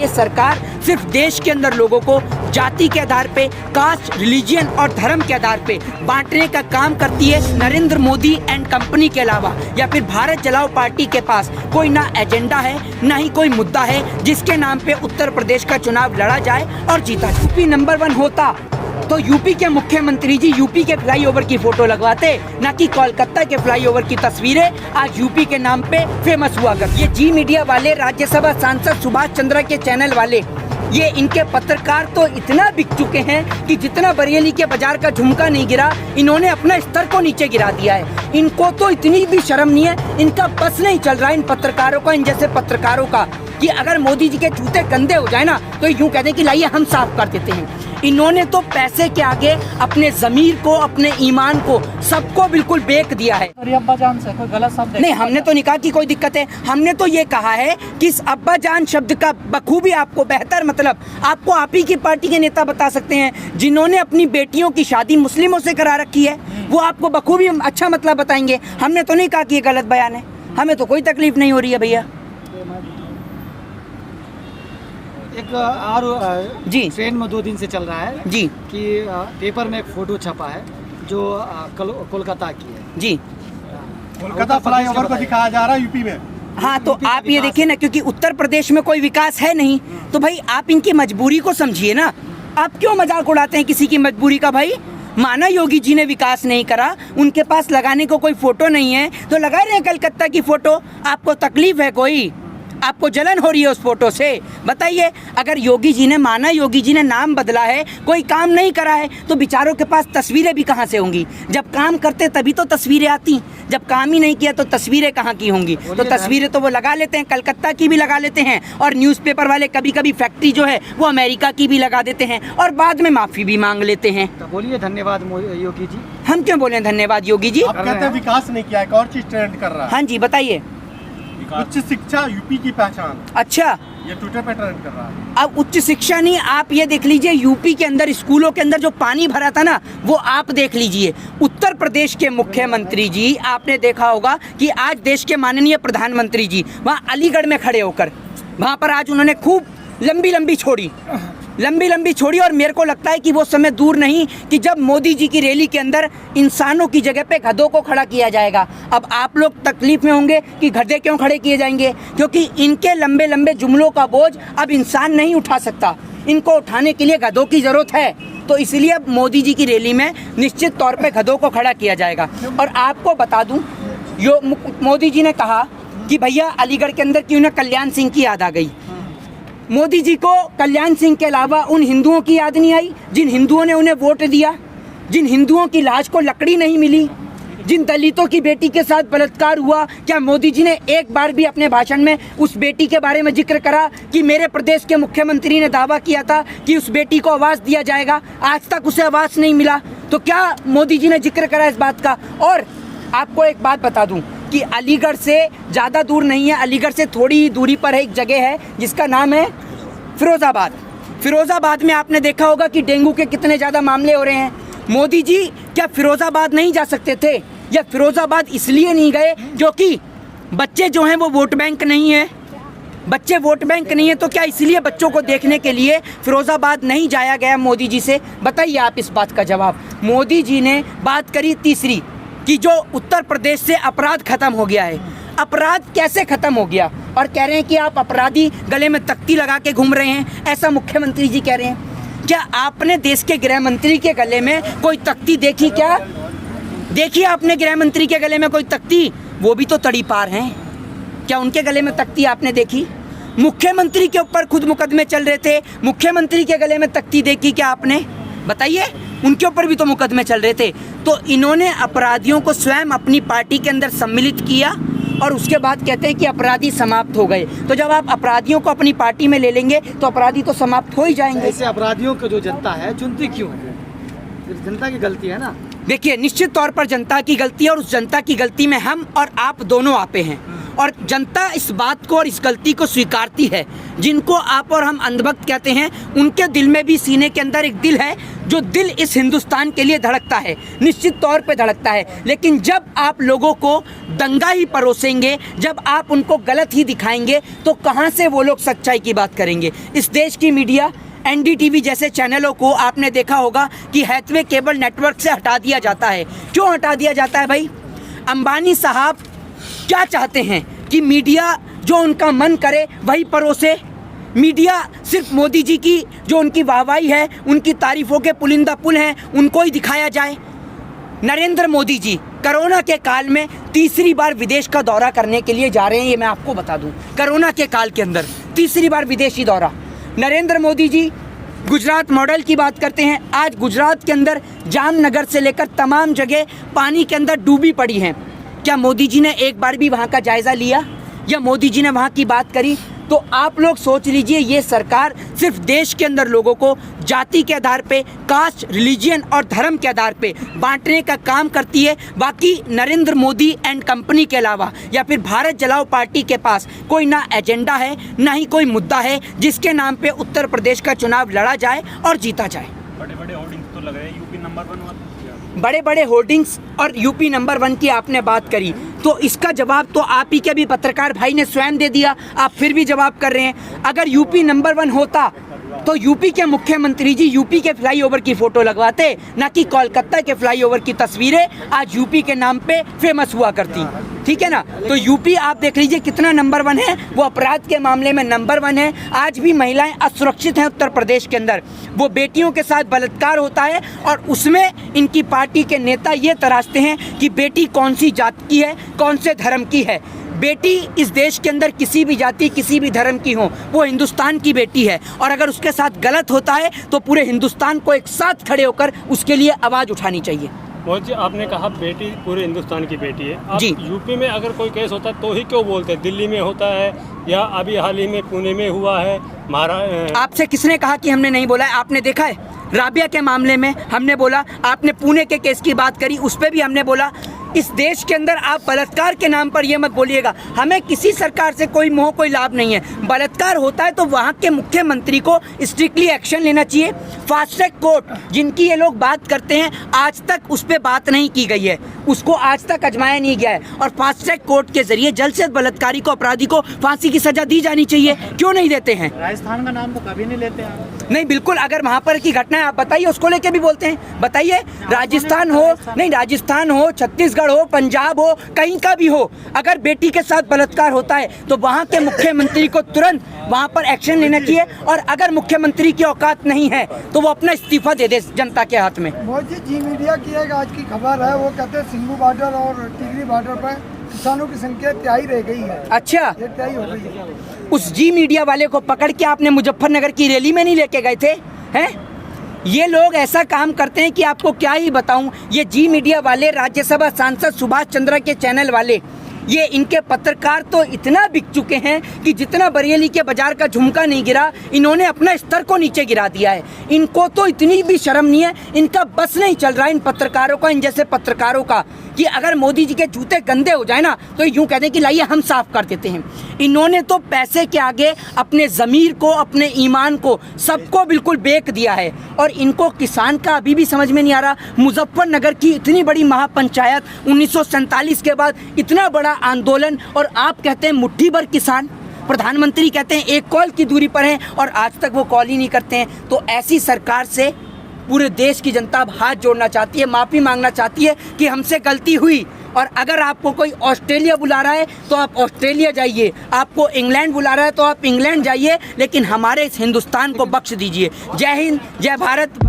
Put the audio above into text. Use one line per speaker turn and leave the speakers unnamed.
ये सरकार सिर्फ देश के अंदर लोगों को जाति के आधार पे, कास्ट, रिलीजन और धर्म के आधार पे बांटने का काम करती है। नरेंद्र मोदी एंड कंपनी के अलावा या फिर भारत जलाओ पार्टी के पास कोई ना एजेंडा है, ना ही कोई मुद्दा है जिसके नाम पे उत्तर प्रदेश का चुनाव लड़ा जाए और जीता। यूपी नंबर 1 होता तो यूपी के मुख्यमंत्री जी यूपी के फ्लाईओवर की फोटो लगवाते, ना कि कोलकाता के फ्लाईओवर की तस्वीरें आज यूपी के नाम पे फेमस हुआ करती। ये जी मीडिया वाले, राज्यसभा सांसद सुभाष चंद्र के चैनल वाले, ये इनके पत्रकार तो इतना बिक चुके हैं कि जितना बरेली के बाजार का झुमका नहीं गिरा, इन्होंने अपना स्तर को नीचे गिरा दिया है। इनको तो इतनी भी शर्म नहीं है, इनका बस नहीं चल रहा है इन पत्रकारों का, इन जैसे पत्रकारों का, कि अगर मोदी जी के जूते गंदे हो जाए ना तो यूं कहते हैं कि लाइए हम साफ कर देते हैं। इन्होंने तो पैसे के आगे अपने जमीर को, अपने ईमान को, सबको बिल्कुल बेच दिया है।
अब्बा जान से कोई गलत शब्द
नहीं, हमने तो नहीं कहा कि कोई दिक्कत है। हमने तो ये कहा है कि इस अब्बा जान शब्द का बखूबी आपको बेहतर मतलब आपको आप ही की पार्टी के नेता बता सकते हैं, जिन्होंने अपनी बेटियों की शादी मुस्लिमों से करा रखी है, वो आपको बखूबी अच्छा मतलब बताएंगे। हमने तो नहीं कहा कि ये गलत बयान है, हमें तो कोई तकलीफ नहीं हो रही है भैया।
एक और
जी
ट्रेंड में 2 दिन से चल रहा है
जी
कि पेपर में एक फोटो छपा है जो कोलकाता की है
जी,
कोलकाता फ्लाईओवर को दिखाया जा रहा है यूपी में।
हाँ, तो आप ये देखिए ना, क्योंकि उत्तर प्रदेश में कोई विकास है नहीं, तो भाई आप इनकी मजबूरी को समझिए ना। आप क्यों मजाक उड़ाते हैं किसी की मजबूरी का? भाई माना योगी जी ने विकास नहीं करा, उनके पास लगाने को कोई फोटो नहीं है, तो लगा रहे हैं कलकत्ता की फोटो। आपको तकलीफ है कोई? आपको जलन हो रही है उस फोटो से? बताइए। अगर योगी जी ने, माना योगी जी ने नाम बदला है, कोई काम नहीं करा है, तो बेचारों के पास तस्वीरें भी कहाँ से होंगी? जब काम करते तभी तो तस्वीरें आती, जब काम ही नहीं किया तो तस्वीरें कहाँ की होंगी? तो तस्वीरें तो वो लगा लेते हैं, कलकत्ता की भी लगा लेते हैं, और न्यूज़पेपर वाले कभी कभी फैक्ट्री जो है वो अमेरिका की भी लगा देते हैं, और बाद में माफ़ी भी मांग लेते हैं।
तो बोलिए धन्यवाद योगी जी।
हम क्यों बोले धन्यवाद योगी जी?
आप कहते हैं विकास नहीं किया, एक और चीज ट्रेंड कर रहा है।
हाँ जी, बताइए।
उच्च शिक्षा यूपी की पहचान,
अच्छा,
ये ट्विटर पे ट्रेंड कर रहा है।
अब उच्च शिक्षा नहीं, आप ये देख लीजिए यूपी के अंदर स्कूलों के अंदर जो पानी भरा था ना, वो आप देख लीजिए। उत्तर प्रदेश के मुख्यमंत्री जी, आपने देखा होगा कि आज देश के माननीय प्रधानमंत्री जी वहाँ अलीगढ़ में खड़े होकर, वहाँ पर आज उन्होंने खूब लंबी लंबी छोड़ी, और मेरे को लगता है कि वो समय दूर नहीं कि जब मोदी जी की रैली के अंदर इंसानों की जगह पे गधों को खड़ा किया जाएगा। अब आप लोग तकलीफ में होंगे कि गधे क्यों खड़े किए जाएंगे, क्योंकि इनके लंबे लंबे जुमलों का बोझ अब इंसान नहीं उठा सकता, इनको उठाने के लिए गधों की ज़रूरत है। तो इसलिए अब मोदी जी की रैली में निश्चित तौर पर गधों को खड़ा किया जाएगा। और आपको बता दूँ, मोदी जी ने कहा कि भैया अलीगढ़ के अंदर क्यों ना कल्याण सिंह की याद आ गई। मोदी जी को कल्याण सिंह के अलावा उन हिंदुओं की याद नहीं आई जिन हिंदुओं ने उन्हें वोट दिया, जिन हिंदुओं की लाश को लकड़ी नहीं मिली, जिन दलितों की बेटी के साथ बलात्कार हुआ। क्या मोदी जी ने एक बार भी अपने भाषण में उस बेटी के बारे में जिक्र करा कि मेरे प्रदेश के मुख्यमंत्री ने दावा किया था कि उस बेटी को आवाज़ दिया जाएगा? आज तक उसे आवाज़ नहीं मिला। तो क्या मोदी जी ने जिक्र करा इस बात का? और आपको एक बात बता दूं कि अलीगढ़ से ज़्यादा दूर नहीं है, अलीगढ़ से थोड़ी ही दूरी पर है एक जगह है जिसका नाम है फिरोज़ाबाद। फिरोज़ाबाद में आपने देखा होगा कि डेंगू के कितने ज़्यादा मामले हो रहे हैं। मोदी जी क्या फिरोज़ाबाद नहीं जा सकते थे? या फिरोज़ाबाद इसलिए नहीं गए क्योंकि बच्चे जो हैं वो वोट बैंक नहीं है? बच्चे वोट बैंक नहीं है तो क्या इसलिए बच्चों को देखने के लिए फिरोज़ाबाद नहीं जाया गया मोदी जी से? बताइए आप इस बात का जवाब। मोदी जी ने बात करी तीसरी कि जो उत्तर प्रदेश से अपराध खत्म हो गया है। अपराध कैसे खत्म हो गया? और कह रहे हैं कि आप अपराधी गले में तख्ती लगा के घूम रहे हैं, ऐसा मुख्यमंत्री जी कह रहे हैं। क्या आपने देश के गृह मंत्री के गले में कोई तख्ती देखी? क्या देखिए आपने गृह मंत्री के गले में कोई तख्ती? वो भी तो तड़ीपार हैं। क्या उनके गले में तख्ती आपने देखी? मुख्यमंत्री के ऊपर खुद मुकदमे चल रहे थे, मुख्यमंत्री के गले में तख्ती देखी क्या आपने? बताइए। उनके ऊपर भी तो मुकदमे चल रहे थे। तो इन्होंने अपराधियों को स्वयं अपनी पार्टी के अंदर सम्मिलित किया और उसके बाद कहते हैं कि अपराधी समाप्त हो गए। तो जब आप अपराधियों को अपनी पार्टी में ले लेंगे तो अपराधी तो समाप्त हो ही जाएंगे।
ऐसे अपराधियों को जो जनता है चुनती क्यों है? जनता की गलती है ना।
देखिए, निश्चित तौर पर जनता की गलती है, और उस जनता की गलती में हम और आप दोनों आपे हैं। और जनता इस बात को और इस गलती को स्वीकारती है। जिनको आप और हम अंधभक्त कहते हैं, उनके दिल में भी सीने के अंदर एक दिल है, जो दिल इस हिंदुस्तान के लिए धड़कता है, निश्चित तौर पे धड़कता है। लेकिन जब आप लोगों को दंगा ही परोसेंगे, जब आप उनको गलत ही दिखाएंगे, तो कहाँ से वो लोग सच्चाई की बात करेंगे। इस देश की मीडिया NDTV जैसे चैनलों को आपने देखा होगा कि हैथवे केबल नेटवर्क से हटा दिया जाता है। क्यों हटा दिया जाता है भाई? अंबानी साहब क्या चाहते हैं कि मीडिया जो उनका मन करे वही परोसे। मीडिया सिर्फ मोदी जी की जो उनकी वाहवाही है, उनकी तारीफों के पुलिंदा पुल हैं, उनको ही दिखाया जाए। नरेंद्र मोदी जी कोरोना के काल में तीसरी बार विदेश का दौरा करने के लिए जा रहे हैं, ये मैं आपको बता दूं। कोरोना के काल के अंदर तीसरी बार विदेशी दौरा। नरेंद्र मोदी जी गुजरात मॉडल की बात करते हैं। आज गुजरात के अंदर जामनगर से लेकर तमाम जगह पानी के अंदर डूबी पड़ी हैं। क्या मोदी जी ने एक बार भी वहाँ का जायज़ा लिया या मोदी जी ने वहाँ की बात करी? तो आप लोग सोच लीजिए, ये सरकार सिर्फ देश के अंदर लोगों को जाति के आधार पे, कास्ट, रिलीजियन और धर्म के आधार पे बांटने का काम करती है। बाकी नरेंद्र मोदी एंड कंपनी के अलावा या फिर भारत जलाओ पार्टी के पास कोई ना एजेंडा है, ना ही कोई मुद्दा है जिसके नाम पे उत्तर प्रदेश का चुनाव लड़ा जाए और जीता जाए।
बड़े बड़े होर्डिंग्स तो लग रहे हैं, यूपी नंबर 1।
बड़े बड़े होर्डिंग्स और यूपी नंबर 1 की आपने बात करी, तो इसका जवाब तो आप ही के भी पत्रकार भाई ने स्वयं दे दिया। आप फिर भी जवाब कर रहे हैं। अगर यूपी नंबर 1 होता तो यूपी के मुख्यमंत्री जी यूपी के फ्लाईओवर की फोटो लगवाते, ना कि कोलकाता के फ्लाईओवर की तस्वीरें आज यूपी के नाम पे फेमस हुआ करती। ठीक है ना? तो यूपी आप देख लीजिए कितना नंबर 1 है। वो अपराध के मामले में नंबर 1 है। आज भी महिलाएं असुरक्षित हैं उत्तर प्रदेश के अंदर। वो बेटियों के साथ बलात्कार होता है और उसमें इनकी पार्टी के नेता ये तराशते हैं कि बेटी कौन सी जात की है, कौन से धर्म की है। बेटी इस देश के अंदर किसी भी जाति, किसी भी धर्म की हो, वो हिंदुस्तान की बेटी है। और अगर उसके साथ गलत होता है तो पूरे हिंदुस्तान को एक साथ खड़े होकर उसके लिए आवाज़ उठानी चाहिए।
मोदी जी, आपने कहा बेटी पूरे हिंदुस्तान की बेटी है। आप
जी।
यूपी में अगर कोई केस होता है तो ही क्यों बोलते हैं? दिल्ली में होता है या अभी हाल ही में पुणे में हुआ है।
आपसे किसने कहा कि हमने नहीं बोला है? आपने देखा है राबिया के मामले में हमने बोला, आपने पुणे के केस की बात करी, उस पर भी हमने बोला। इस देश के अंदर आप बलात्कार के नाम पर ये मत बोलिएगा। हमें किसी सरकार से कोई मोह, कोई लाभ नहीं है। बलात्कार होता है तो वहाँ के मुख्यमंत्री को स्ट्रिक्टली एक्शन लेना चाहिए। फास्ट ट्रैक कोर्ट जिनकी ये लोग बात करते हैं, आज तक उस पर बात नहीं की गई है, उसको आज तक आजमाया नहीं गया है। और फास्ट ट्रैक कोर्ट के जरिए जल्द से जल्द बलात्कारी को, अपराधी को फांसी की सजा दी जानी चाहिए। क्यों नहीं देते हैं?
राजस्थान का नाम तो कभी नहीं लेते हैं।
नहीं, बिल्कुल। अगर वहाँ पर की घटना है आप बताइए, उसको लेके भी बोलते हैं। बताइए, राजस्थान हो, नहीं राजस्थान हो, छत्तीसगढ़ हो, पंजाब हो, कहीं का भी हो, अगर बेटी के साथ बलात्कार होता है तो वहाँ के मुख्यमंत्री को तुरंत वहाँ पर एक्शन लेना चाहिए। और अगर मुख्यमंत्री की औकात नहीं है तो वो अपना इस्तीफा दे दे जनता के हाथ में।
मोदी जी मीडिया की एक आज की खबर है, वो कहते हैं सिंघू बॉर्डर और टिकरी बॉर्डर पर किसानों की संख्या 23 रह गई है।
अच्छा,
ये 23 हो गई है।
उस जी मीडिया वाले को पकड़ के आपने मुजफ्फरनगर की रैली में नहीं लेके गए थे? हैं? ये लोग ऐसा काम करते हैं कि आपको क्या ही बताऊं। ये जी मीडिया वाले, राज्यसभा सांसद सुभाष चंद्र के चैनल वाले, ये इनके पत्रकार तो इतना बिक चुके हैं कि जितना बरेली के बाजार का झुमका नहीं गिरा, इन्होंने अपना स्तर को नीचे गिरा दिया है। इनको तो इतनी भी शर्म नहीं है, इनका बस नहीं चल रहा है इन पत्रकारों का, इन जैसे पत्रकारों का, कि अगर मोदी जी के जूते गंदे हो जाए ना तो यूँ कहते हैं कि लाइए हम साफ कर देते हैं। इन्होंने तो पैसे के आगे अपने ज़मीर को, अपने ईमान को, सबको बिल्कुल बेच दिया है। और इनको किसान का अभी भी समझ में नहीं आ रहा। मुजफ्फरनगर की इतनी बड़ी महापंचायत, 1947 के बाद इतना बड़ा आंदोलन, और आप कहते हैं मुट्ठी भर किसान। प्रधानमंत्री कहते हैं एक कॉल की दूरी पर हैं और आज तक वो कॉल ही नहीं करते हैं। तो ऐसी सरकार से पूरे देश की जनता अब हाथ जोड़ना चाहती है, माफ़ी मांगना चाहती है कि हमसे गलती हुई। और अगर आपको कोई ऑस्ट्रेलिया बुला रहा है तो आप ऑस्ट्रेलिया जाइए, आपको इंग्लैंड बुला रहा है तो आप इंग्लैंड जाइए, लेकिन हमारे इस हिंदुस्तान को बख्श दीजिए। जय हिंद, जय भारत।